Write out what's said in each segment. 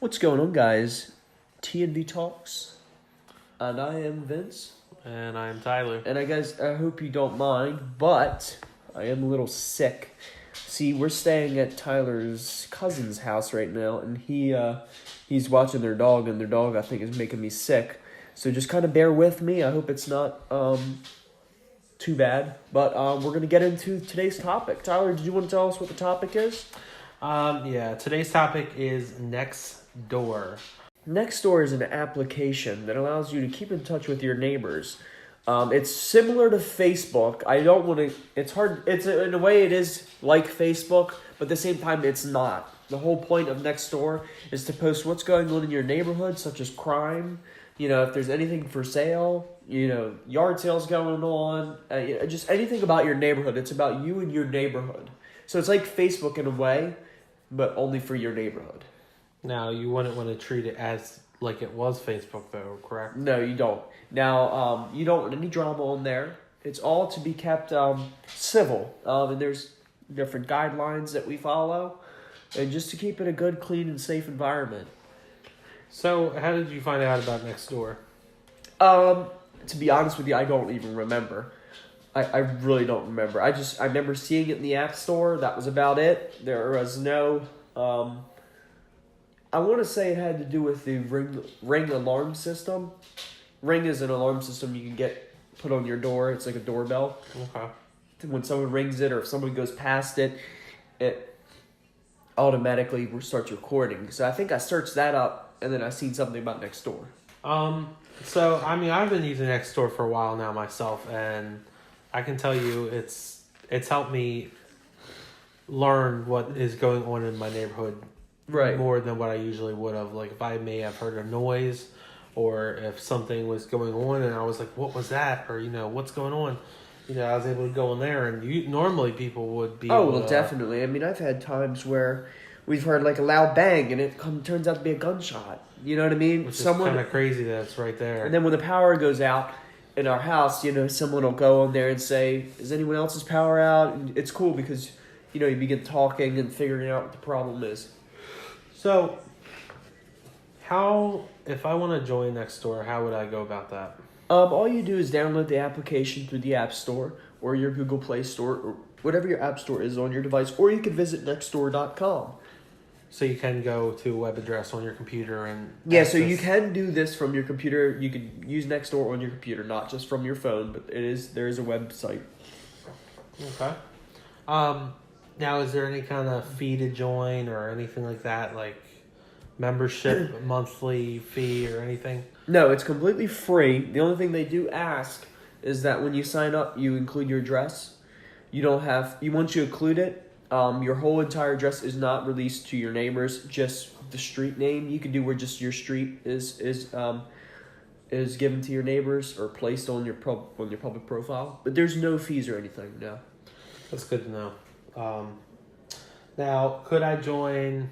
What's going on, guys? T&V Talks, and I am Vince. And I'm Tyler. And I hope you don't mind, but I am a little sick. See, we're staying at Tyler's cousin's house right now, and he's watching their dog, and their dog, I think, is making me sick. So just kind of bear with me. I hope it's not too bad. But we're going to get into today's topic. Tyler, did you want to tell us what the topic is? Today's topic is Nextdoor. Nextdoor is an application that allows you to keep in touch with your neighbors. It's similar to Facebook. It's hard. In a way, it is like Facebook, but at the same time, it's not. The whole point of Nextdoor is to post what's going on in your neighborhood, such as crime, if there's anything for sale, yard sales going on, just anything about your neighborhood. It's about you and your neighborhood. So it's like Facebook in a way, but only for your neighborhood. Now, you wouldn't want to treat it as like it was Facebook, though, correct? No, you don't. Now, you don't want any drama on there. It's all to be kept civil. And there's different guidelines that we follow. And just to keep it a good, clean, and safe environment. So, how did you find out about Nextdoor? To be honest with you, I don't even remember. I really don't remember. I remember seeing it in the App Store. That was about it. There was no... I want to say it had to do with the Ring alarm system. Ring is an alarm system you can get put on your door. It's like a doorbell. Okay. When someone rings it or if someone goes past it, it automatically starts recording. So I think I searched that up and then I seen something about Nextdoor. I've been using Nextdoor for a while now myself, and I can tell you it's helped me learn what is going on in my neighborhood. Right. More than what I usually would have. Like, if I may have heard a noise or if something was going on and I was like, what was that? Or, what's going on? I was able to go in there, and normally people would be definitely. I mean, I've had times where we've heard like a loud bang and it turns out to be a gunshot. You know what I mean? Which is kind of crazy that it's right there. And then when the power goes out in our house, someone will go on there and say, is anyone else's power out? And it's cool because, you begin talking and figuring out what the problem is. So, if I want to join Nextdoor, how would I go about that? All you do is download the application through the App Store or your Google Play Store or whatever your App Store is on your device, or you can visit nextdoor.com. So you can go to a web address on your computer and... Yeah, so you can do this from your computer. You can use Nextdoor on your computer, not just from your phone, but there is a website. Okay. Now, is there any kind of fee to join or anything like that, like membership, monthly fee or anything? No, it's completely free. The only thing they do ask is that when you sign up, you include your address. Once you include it, your whole entire address is not released to your neighbors, just the street name. You can do where just your street is given to your neighbors or placed on your public profile. But there's no fees or anything, no. That's good to know. Now, can I join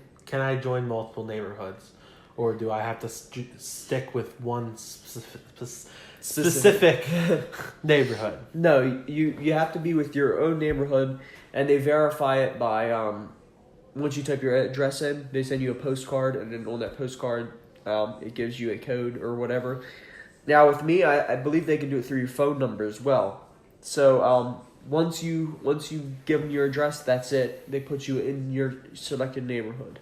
multiple neighborhoods, or do I have to stick with one specific neighborhood? No, you have to be with your own neighborhood, and they verify it by, once you type your address in, they send you a postcard, and then on that postcard, it gives you a code or whatever. Now, with me, I believe they can do it through your phone number as well. So, Once you give them your address, that's it. They put you in your selected neighborhood.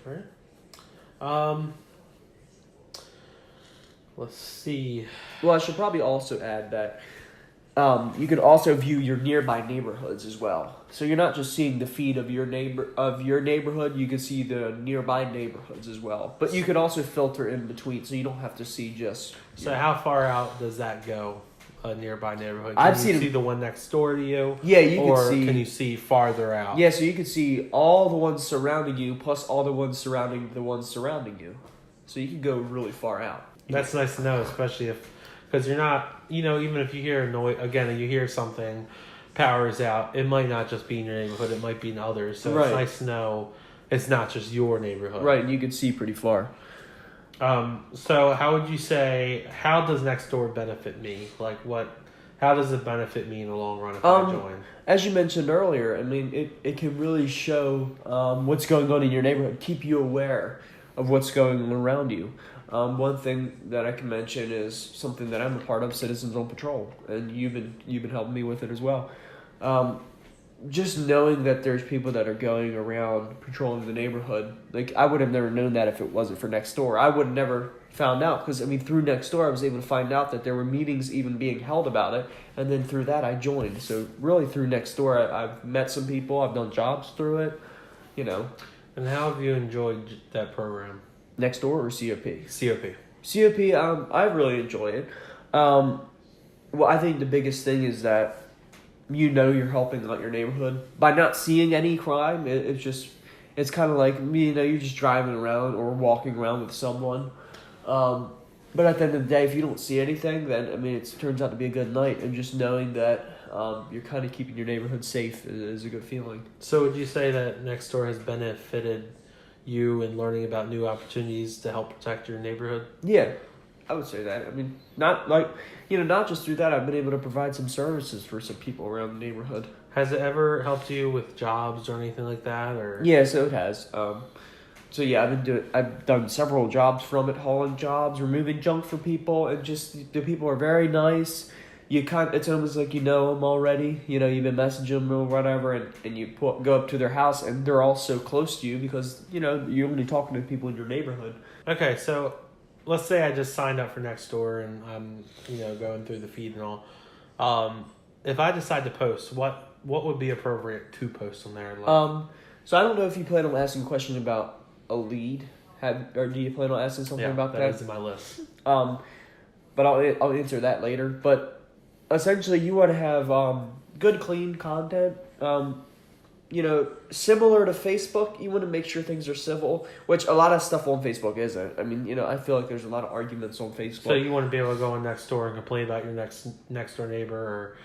All right. Let's see. Well, I should probably also add that you can also view your nearby neighborhoods as well. So you're not just seeing the feed of your neighborhood. You can see the nearby neighborhoods as well. But you can also filter in between, so you don't have to see just. So how far out does that go? A nearby neighborhood. I've seen the one next door to you. Yeah, you can see. Or can you see farther out? Yeah, so you can see all the ones surrounding you, plus all the ones surrounding the ones surrounding you. So you can go really far out. That's nice to know, especially because you're not, even if you hear a noise, again, you hear something, power is out. It might not just be in your neighborhood; it might be in others. So It's nice to know it's not just your neighborhood. Right, and you can see pretty far. So how would you say, how does Nextdoor benefit me? Like how does it benefit me in the long run if I join? As you mentioned earlier, I mean, it can really show what's going on in your neighborhood, keep you aware. of what's going on around you. One thing that I can mention is something that I'm a part of, Citizens on Patrol, and you've been helping me with it as well. Just knowing that there's people that are going around patrolling the neighborhood, like I would have never known that if it wasn't for Nextdoor. I would have never found out because through Nextdoor I was able to find out that there were meetings even being held about it, and then through that I joined. So really through Nextdoor I've met some people, I've done jobs through it, And how have you enjoyed that program? Nextdoor or COP? COP. I really enjoy it. Well, I think the biggest thing is that you're helping out your neighborhood by not seeing any crime. It's kind of like you're just driving around or walking around with someone. But at the end of the day, if you don't see anything, then it turns out to be a good night. And just knowing that you're kind of keeping your neighborhood safe is a good feeling. So would you say that Nextdoor has benefited you in learning about new opportunities to help protect your neighborhood? Yeah, I would say that. Not just through that, I've been able to provide some services for some people around the neighborhood. Has it ever helped you with jobs or anything like that? Or yeah, so it has. I've done several jobs from it, hauling jobs, removing junk for people, and just the people are very nice. It's almost like you know them already. You've been messaging them or whatever, and you go up to their house, and they're all so close to you because you're only talking to people in your neighborhood. Okay, so let's say I just signed up for Nextdoor and I'm going through the feed and all. If I decide to post, what would be appropriate to post on there? So I don't know if you plan on asking a question about a lead, or do you plan on asking something about that? That is in my list. But I'll answer that later. But essentially, you want to have good, clean content. Similar to Facebook, you want to make sure things are civil, which a lot of stuff on Facebook isn't. I feel like there's a lot of arguments on Facebook. So you want to be able to go on Nextdoor and complain about your next door neighbor, or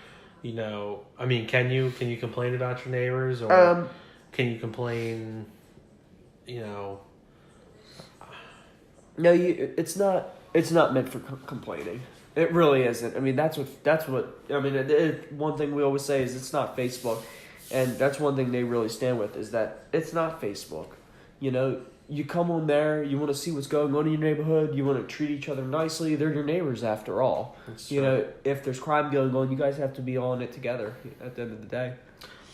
can you complain about your neighbors, or can you complain? No, it's not meant for complaining. It really isn't. One thing we always say is it's not Facebook. And that's one thing they really stand with is that it's not Facebook. You come on there, you want to see what's going on in your neighborhood, you want to treat each other nicely. They're your neighbors after all. If there's crime going on, you guys have to be on it together at the end of the day.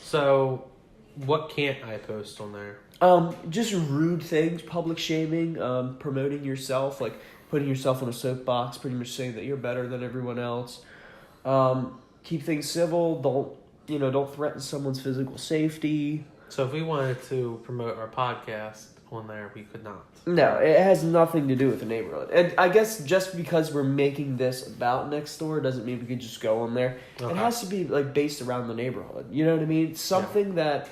So, what can't I post on there? Just rude things, public shaming, promoting yourself, like putting yourself on a soapbox, pretty much saying that you're better than everyone else. Keep things civil. Don't threaten someone's physical safety. So if we wanted to promote our podcast on there, we could not. No, it has nothing to do with the neighborhood. And I guess just because we're making this about Nextdoor doesn't mean we could just go on there. Okay. It has to be based around the neighborhood. You know what I mean? Something that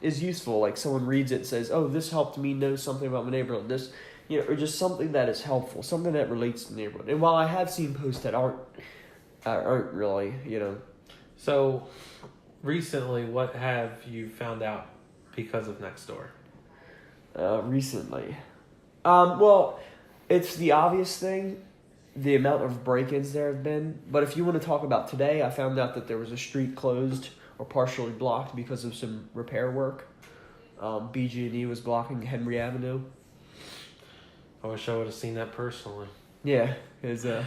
is useful. Like someone reads it and says, "Oh, this helped me know something about my neighborhood." This, or just something that is helpful, something that relates to the neighborhood. And while I have seen posts that aren't really, So, recently, what have you found out because of Nextdoor? Recently. Well, it's the obvious thing, the amount of break-ins there have been. But if you want to talk about today, I found out that there was a street closed or partially blocked because of some repair work. BG&E was blocking Henry Avenue. I wish I would have seen that personally. Yeah, because it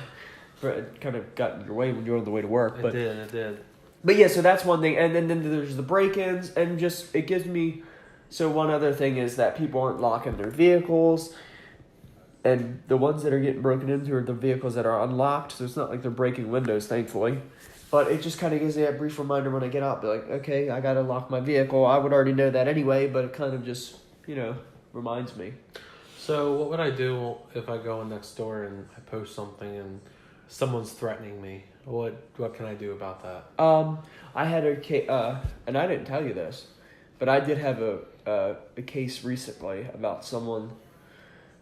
kind of got in your way when you were on the way to work. It did. But yeah, so that's one thing. And then there's the break-ins, and just, it gives me... So one other thing is that people aren't locking their vehicles, and the ones that are getting broken into are the vehicles that are unlocked, so it's not like they're breaking windows, thankfully. But it just kind of gives me a brief reminder when I get out, be like, okay, I got to lock my vehicle. I would already know that anyway, but it kind of just, reminds me. So what would I do if I go on Nextdoor and I post something and someone's threatening me? What can I do about that? I had a case, and I didn't tell you this, but I did have a case recently about someone.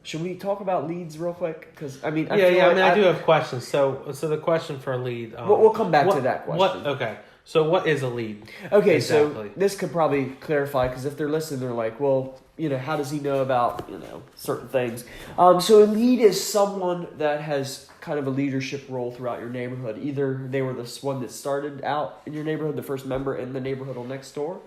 Should we talk about leads real quick? Because I do have questions. So the question for a lead. We'll come back to that question. Okay. So what is a lead? Okay, exactly. So this could probably clarify, because if they're listening, they're like, well, how does he know about certain things? So a lead is someone that has kind of a leadership role throughout your neighborhood. Either they were the one that started out in your neighborhood, the first member in the neighborhood on Nextdoor,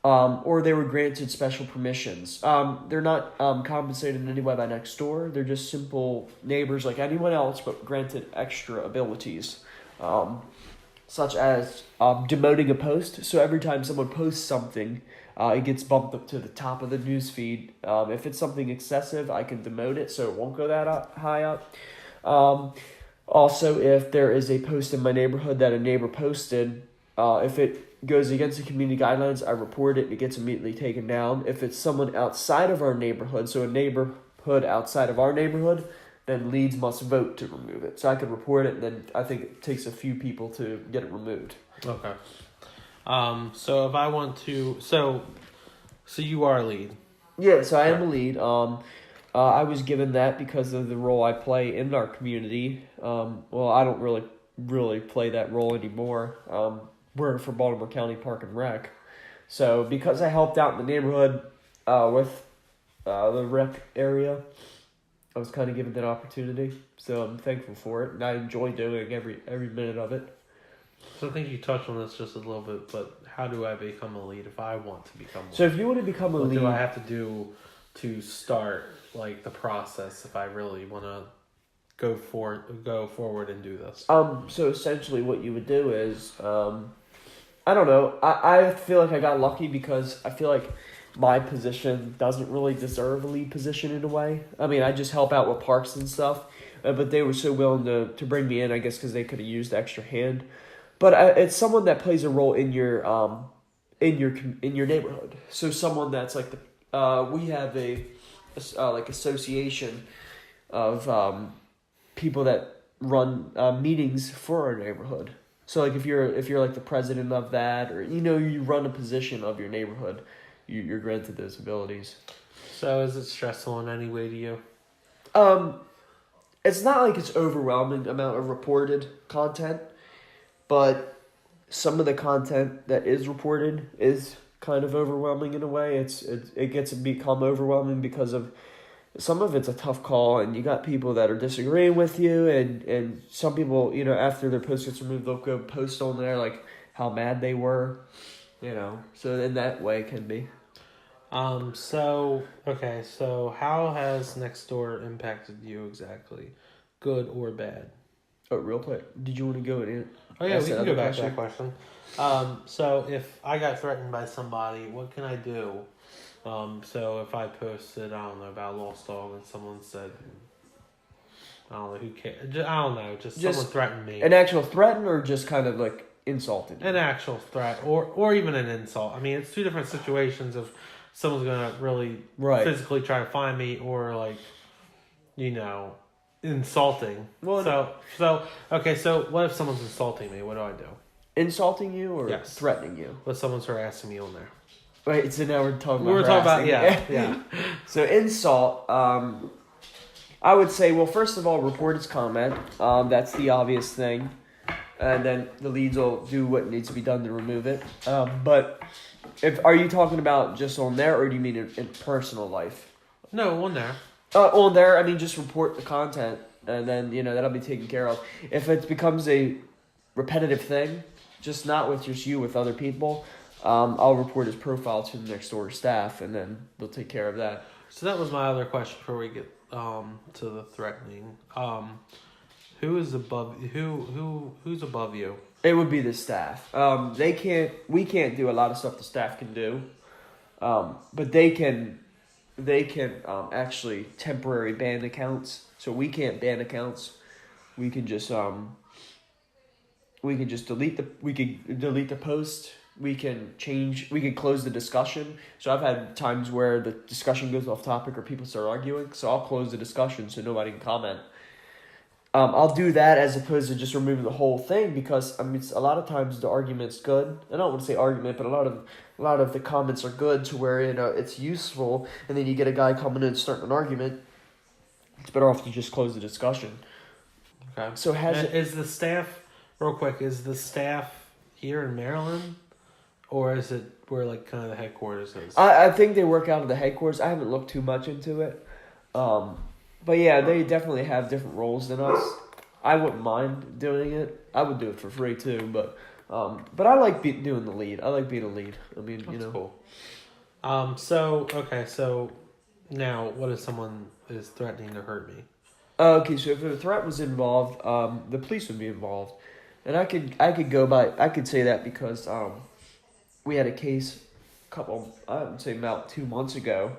or they were granted special permissions. They're not compensated in any way by Nextdoor. They're just simple neighbors like anyone else, but granted extra abilities, such as demoting a post. So every time someone posts something, it gets bumped up to the top of the news feed. If it's something excessive, I can demote it so it won't go that high up. Also, if there is a post in my neighborhood that a neighbor posted, if it goes against the community guidelines, I report it and it gets immediately taken down. If it's someone outside of our neighborhood, so a neighborhood outside of our neighborhood, then leads must vote to remove it. So I could report it, and then I think it takes a few people to get it removed. Okay. So if I want to, so you are a lead. Yeah, so I am a lead. I was given that because of the role I play in our community. Well, I don't really play that role anymore. Working for Baltimore County Park and Rec. So because I helped out in the neighborhood with the rec area, I was kind of given that opportunity. So I'm thankful for it, and I enjoy doing every minute of it. So I think you touched on this just a little bit, but how do I become a lead if I want to become one? So if you want to become a lead... What do I have to do to start like the process if I really want to go forward and do this? So essentially what you would do is... I don't know. I feel like I got lucky because I feel like my position doesn't really deserve a lead position in a way. I mean, I just help out with parks and stuff, but they were so willing to bring me in, I guess, because they could have used the extra hand. But it's someone that plays a role in your neighborhood. So someone that's like we have a like association of people that run meetings for our neighborhood. So like if you're like the president of that, or you run a position of your neighborhood, you're granted those abilities. So is it stressful in any way to you? It's not like it's overwhelming amount of reported content, but some of the content that is reported is kind of overwhelming in a way. It gets to become overwhelming because of some of it's a tough call, and you got people that are disagreeing with you, and some people, after their post gets removed, they'll go post on there like how mad they were, so in that way it can be. So how has Nextdoor impacted you exactly, good or bad? Oh, real quick, did you want to go in? Oh yeah, we can go back to that question. So if I got threatened by somebody, what can I do? So if I posted, I don't know, about a lost dog, and someone said, I don't know, who cares? I don't know, just someone threatened me. An actual threat, or just kind of like insulted you? An actual threat, or even an insult. I mean, it's two different situations of someone's going to really physically try to find me, or like, insulting. Well, so what if someone's insulting me? What do I do? Insulting you or threatening you? What if someone's harassing me on there? Right, so now we're talking about yeah. So insult, I would say, well, first of all, report its comment. That's the obvious thing. And then the leads will do what needs to be done to remove it. But are you talking about just on there, or do you mean in personal life? No, on there. On there, I mean, just report the content, and then, that'll be taken care of. If it becomes a repetitive thing, just not with just you, with other people, I'll report his profile to the Nextdoor staff, and then they'll take care of that. So that was my other question before we get to the threatening. Who's above you? It would be the staff. We can't do a lot of stuff the staff can do, but they can actually temporary ban accounts. So we can't ban accounts. We can just delete the post. We can close the discussion. So I've had times where the discussion goes off topic or people start arguing. So I'll close the discussion so nobody can comment. I'll do that as opposed to just removing the whole thing, because a lot of times the argument's good. I don't want to say argument, but a lot of the comments are good to where it's useful, and then you get a guy coming in and starting an argument. It's better off to just close the discussion. Okay. So is the staff, real quick? Is the staff here in Maryland, or is it where like kind of the headquarters is? I think they work out of the headquarters. I haven't looked too much into it. But yeah, they definitely have different roles than us. I wouldn't mind doing it. I would do it for free too, but But I like doing the lead. I like being a lead. I mean, That's you know. Cool. So now what if someone is threatening to hurt me? Okay, so if a threat was involved, the police would be involved, and I could say that because we had a case, I would say about 2 months ago,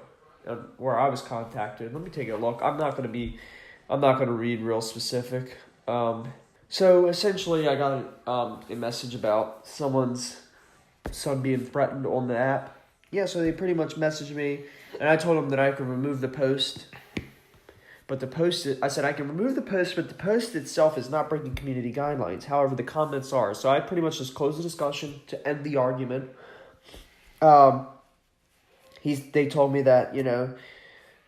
where I was contacted. Let me take a look. I'm not gonna read real specific. So essentially, I got a message about someone's son being threatened on the app. Yeah, so they pretty much messaged me, and I told them that I could remove the post. But I said I can remove the post, but the post itself is not breaking community guidelines. However, the comments are. So I pretty much just closed the discussion to end the argument. They told me that,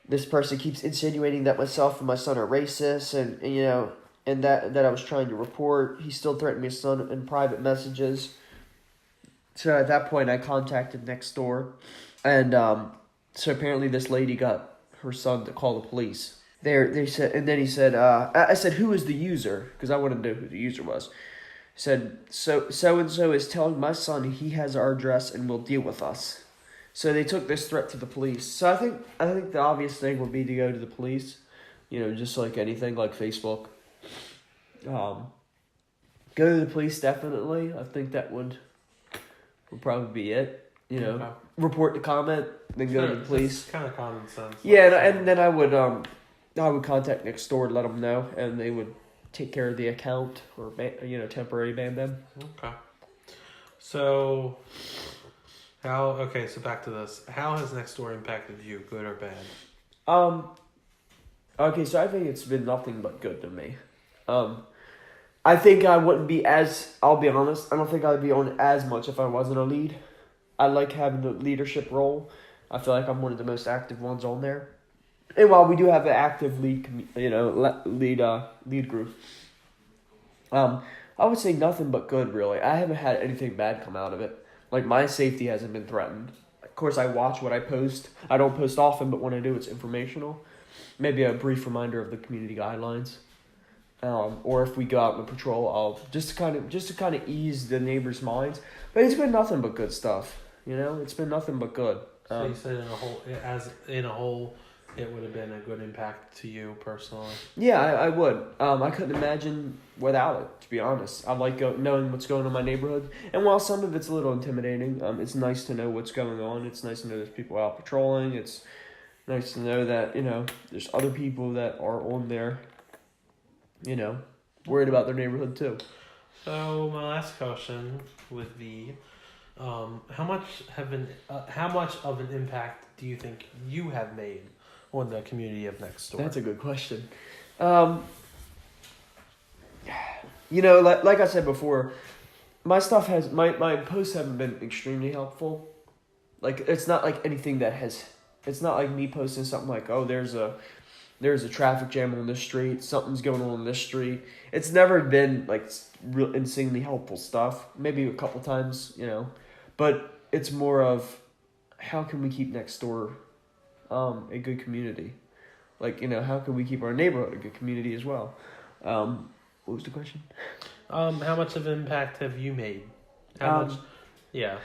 this person keeps insinuating that myself and my son are racist, and that I was trying to report. He still threatened my son in private messages. So at that point, I contacted Nextdoor, and so apparently this lady got her son to call the police. They said, and then he said, I said, who is the user? Because I wanted to know who the user was. He said, so and so is telling my son he has our address and will deal with us. So they took this threat to the police. So I think the obvious thing would be to go to the police, just like anything, like Facebook. Go to the police, definitely. I think that would probably be it. Okay. Report the comment, then go to the police. Kind of common sense. Yeah, and then I would contact Nextdoor to let them know, and they would take care of the account or temporary ban them. Okay. So back to this. How has Nextdoor impacted you, good or bad? Okay, so I think it's been nothing but good to me. I think I wouldn't be I'll be honest, I don't think I'd be on as much if I wasn't a lead. I like having the leadership role. I feel like I'm one of the most active ones on there. And while we do have an active lead group, I would say nothing but good, really. I haven't had anything bad come out of it. Like, my safety hasn't been threatened. Of course, I watch what I post. I don't post often, but when I do, it's informational. Maybe a brief reminder of the community guidelines. Or if we go out on patrol, I'll just to kind of ease the neighbors' minds. But it's been nothing but good stuff. It's been nothing but good. So you said in a whole, it would have been a good impact to you personally. Yeah, I would. I couldn't imagine without it, to be honest. I like knowing what's going on in my neighborhood. And while some of it's a little intimidating, it's nice to know what's going on. It's nice to know there's people out patrolling. It's nice to know that, there's other people that are on there, worried about their neighborhood too. So my last question would be, how much of an impact do you think you have made on the community of Nextdoor? That's a good question. Like I said before, my stuff my posts haven't been extremely helpful. Like, it's not like anything it's not like me posting something like, oh, there's a traffic jam on this street, something's going on this street. It's never been like real insanely helpful stuff. Maybe a couple times, but it's more of how can we keep Nextdoor a good community? Like, how can we keep our neighborhood a good community as well? What was the question? How much of an impact have you made? How much? Yeah,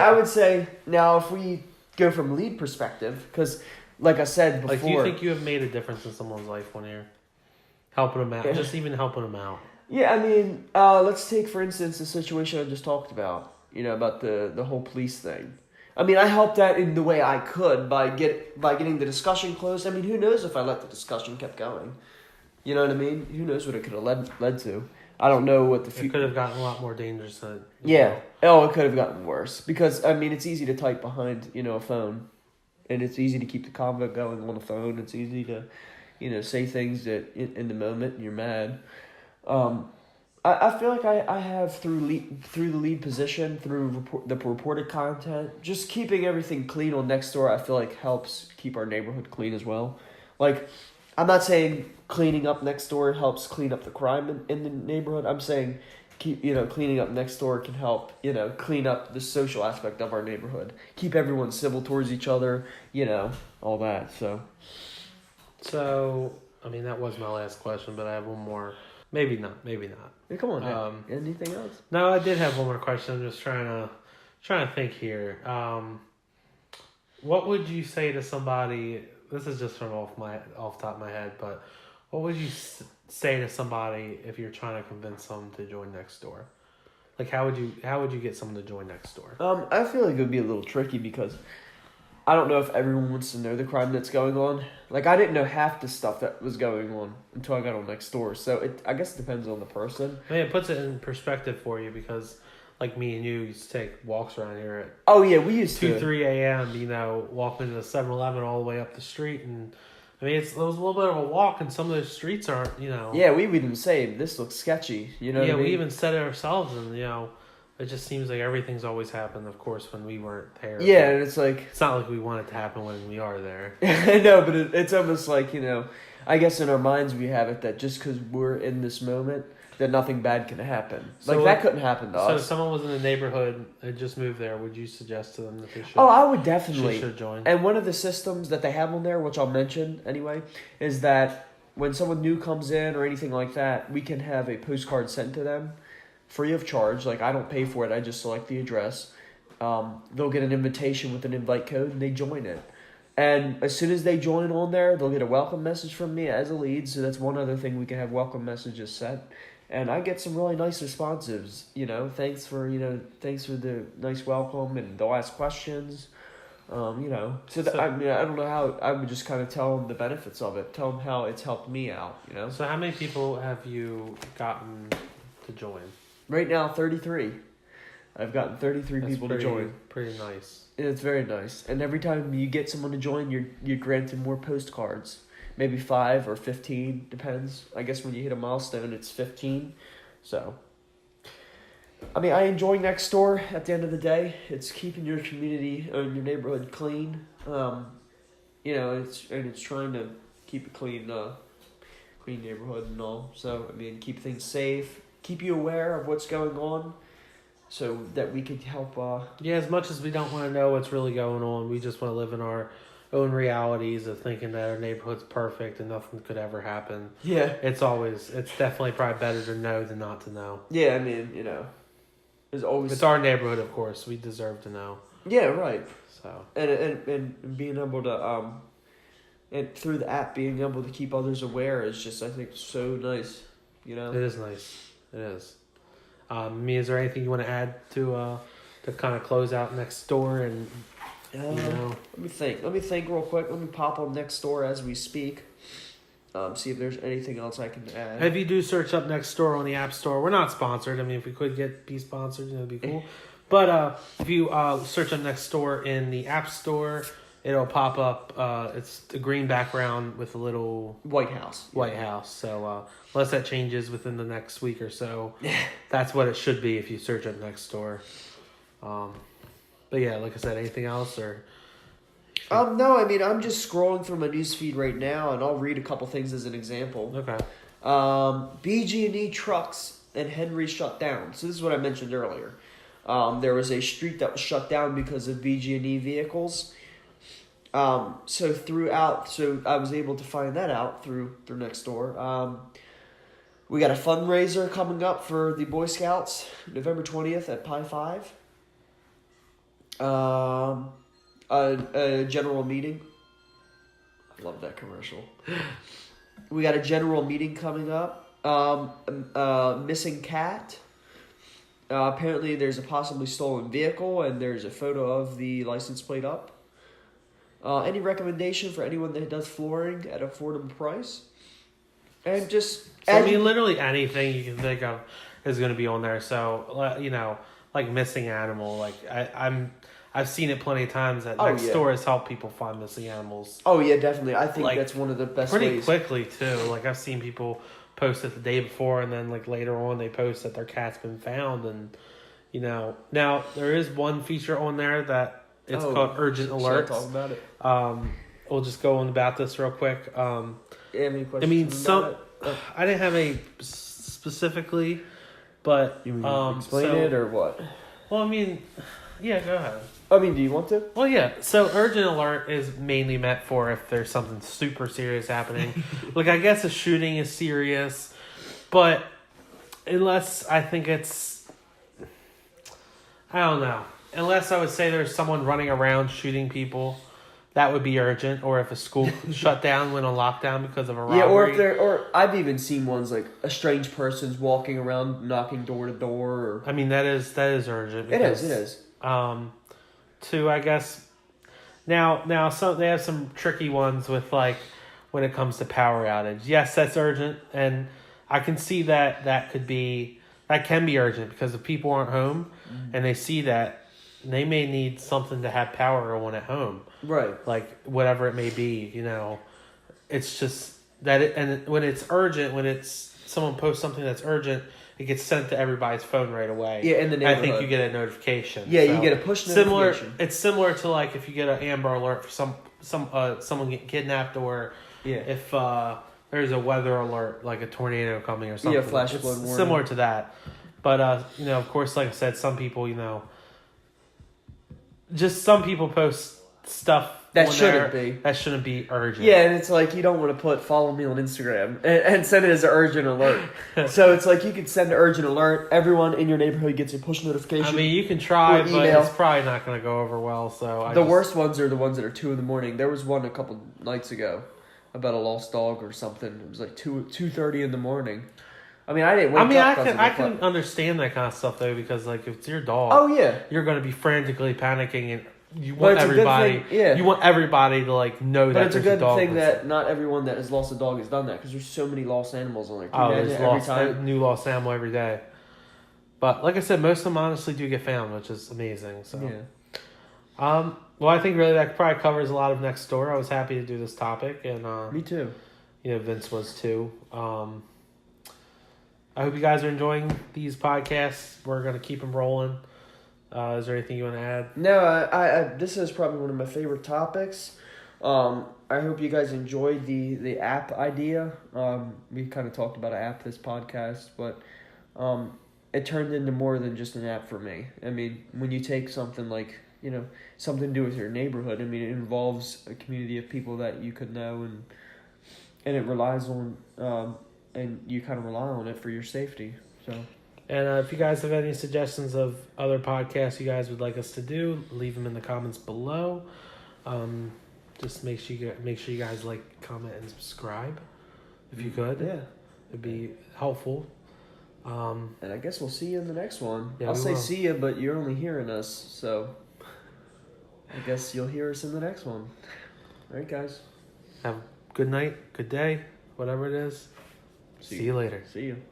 I would say, now if we go from lead perspective, because like I said before... Like, do you think you have made a difference in someone's life when you're helping them out? Yeah. Just even helping them out. Yeah, I mean, let's take, for instance, the situation I just talked about, about the whole police thing. I mean, I helped that in the way I could by getting the discussion closed. I mean, who knows if I let the discussion kept going? You know what I mean? Who knows what it could have led to? I don't know what the future... It could have gotten a lot more dangerous than... Yeah. Oh, it could have gotten worse. Because, I mean, it's easy to type behind, a phone. And it's easy to keep the convo going on the phone. It's easy to, say things that in the moment you're mad. I feel like I have through the lead position, through the reported content, just keeping everything clean on Nextdoor, I feel like helps keep our neighborhood clean as well. Like, I'm not saying cleaning up Nextdoor helps clean up the crime in the neighborhood. I'm saying cleaning up Nextdoor can help, clean up the social aspect of our neighborhood. Keep everyone civil towards each other, all that, so. So, I mean, that was my last question, but I have one more. Maybe not. Yeah, come on. Anything else? No, I did have one more question. I'm just trying to think here. What would you say to somebody? This is just from off the top of my head, but what would you say to somebody if you're trying to convince them to join Nextdoor? Like, how would you get someone to join Nextdoor? I feel like it would be a little tricky because I don't know if everyone wants to know the crime that's going on. Like, I didn't know half the stuff that was going on until I got on Nextdoor. So I guess it depends on the person. I mean, it puts it in perspective for you because, like me and you used to take walks around here at Oh yeah, we used 3 a.m. Walking to the 7-Eleven all the way up the street, and I mean it was a little bit of a walk, and some of those streets aren't Yeah, we would even say this looks sketchy. You know. Yeah, what I mean? we even said it ourselves, and it just seems like everything's always happened. Of course, when we weren't there. Yeah, and it's like it's not like we want it to happen when we are there. I know, but it's almost like I guess in our minds we have it that just because we're in this moment, that nothing bad can happen. So that couldn't happen to us. So if someone was in the neighborhood and just moved there, would you suggest to them that they should? Oh, I would definitely. Should join. And one of the systems that they have on there, which I'll mention anyway, is that when someone new comes in or anything like that, we can have a postcard sent to them free of charge. Like, I don't pay for it. I just select the address. They'll get an invitation with an invite code, and they join it. And as soon as they join on there, they'll get a welcome message from me as a lead. So that's one other thing we can have welcome messages sent. And I get some really nice responses, thanks for the nice welcome, and they'll ask questions, So I don't know how, I would just kind of tell them the benefits of it, tell them how it's helped me out, So how many people have you gotten to join? Right now, 33. I've gotten 33 people to join. Pretty nice. It's very nice. And every time you get someone to join, you're granted more postcards. Maybe 5 or 15, depends. I guess when you hit a milestone, it's 15. So, I mean, I enjoy Nextdoor at the end of the day. It's keeping your community or your neighborhood clean. It's trying to keep a clean neighborhood and all. So, I mean, keep things safe, keep you aware of what's going on, so that we could help. As much as we don't want to know what's really going on, we just want to live in our own realities of thinking that our neighborhood's perfect and nothing could ever happen. Yeah. It's definitely probably better to know than not to know. Yeah, I mean, there's always... It's our neighborhood, of course. We deserve to know. Yeah, right. So. And being able to, and through the app, being able to keep others aware is just, I think, so nice, It is nice. It is. Is there anything you want to add to kind of close out Nextdoor and... Let me think real quick. Let me pop on Nextdoor as we speak. See if there's anything else I can add. If you do search up Nextdoor on the App Store, we're not sponsored. I mean, if we could be sponsored, it'd be cool. But if you search up Nextdoor in the App Store, it'll pop up. It's a green background with a little White House. So unless that changes within the next week or so, that's what it should be if you search up Nextdoor. But yeah, like I said, anything else or? No, I mean, I'm just scrolling through my newsfeed right now, and I'll read a couple things as an example. Okay. BG&E trucks and Henry shut down. So this is what I mentioned earlier. There was a street that was shut down because of BG&E vehicles. So I was able to find that out through Nextdoor. We got a fundraiser coming up for the Boy Scouts, November 20th at Pi 5. A general meeting. I love that commercial. We got a general meeting coming up. Missing cat. Apparently there's a possibly stolen vehicle, and there's a photo of the license plate up. Any recommendation for anyone that does flooring at affordable price? And just... literally anything you can think of is going to be on there. So, like missing animal. Like, I've seen it plenty of times that Nextdoor has helped people find missing animals. Oh, yeah, definitely. I think that's one of the best ways. Pretty quickly, too. Like, I've seen people post it the day before, and then, like, later on they post that their cat's been found. And, now there is one feature on there that it's called Urgent Alerts. Talk about it. We'll just go on about this real quick. Any questions about it? I didn't have any specifically, but... You explain it, or what? Well, yeah, go ahead. Do you want to? Well, yeah. So, urgent alert is mainly meant for if there's something super serious happening. Like, I guess a shooting is serious. But unless I think it's, I don't know. Unless I would say there's someone running around shooting people, that would be urgent. Or if a school shut down, went on lockdown because of a robbery. Yeah, or I've even seen ones like a strange person's walking around, knocking door to door. Or... I mean, that is urgent. Because, it is. To, I guess, now some they have some tricky ones with like when it comes to power outage. Yes, that's urgent, and I can see that can be urgent because if people aren't home and they see that, they may need something to have power on at home. Right. Like whatever it may be, it's just that and when it's urgent, when it's someone posts something that's urgent, it gets sent to everybody's phone right away. Yeah, in the neighborhood. I think you get a notification. Yeah, so you get a push notification. It's similar to like if you get an Amber Alert for someone getting kidnapped, or if there's a weather alert like a tornado coming or something. Yeah, flash flood warning. Similar to that, but of course, like I said, some people just some people post stuff that shouldn't be urgent. Yeah, and it's like you don't want to follow me on Instagram and send it as an urgent alert. So it's like you could send an urgent alert. Everyone in your neighborhood gets a push notification. I mean, you can try, but it's probably not going to go over well. So worst ones are the ones that are 2 a.m. There was one a couple nights ago about a lost dog or something. It was like 2:30 in the morning. I mean, I didn't wake up. I can understand that kind of stuff though, because like if it's your dog, you're going to be frantically panicking and. You want everybody to like know that. But it's a good thing that not everyone that has lost a dog has done that, because there's so many lost animals on there. There's new lost animal every day. But like I said, most of them honestly do get found, which is amazing. So, well, I think really that probably covers a lot of Nextdoor. I was happy to do this topic, and me too. Vince was too. I hope you guys are enjoying these podcasts. We're gonna keep them rolling. Is there anything you want to add? No, I this is probably one of my favorite topics. I hope you guys enjoyed the app idea. We kind of talked about an app this podcast, but it turned into more than just an app for me. I mean, when you take something like, something to do with your neighborhood, I mean, it involves a community of people that you could know, and it relies on, and you kind of rely on it for your safety, so... And if you guys have any suggestions of other podcasts you guys would like us to do, leave them in the comments below. Just make sure you guys like, comment, and subscribe if you could. Yeah, it'd be helpful. And I guess we'll see you in the next one. Yeah, I'll say see you, but you're only hearing us, so I guess you'll hear us in the next one. All right, guys. Have a good night, good day, whatever it is. See you later. See you.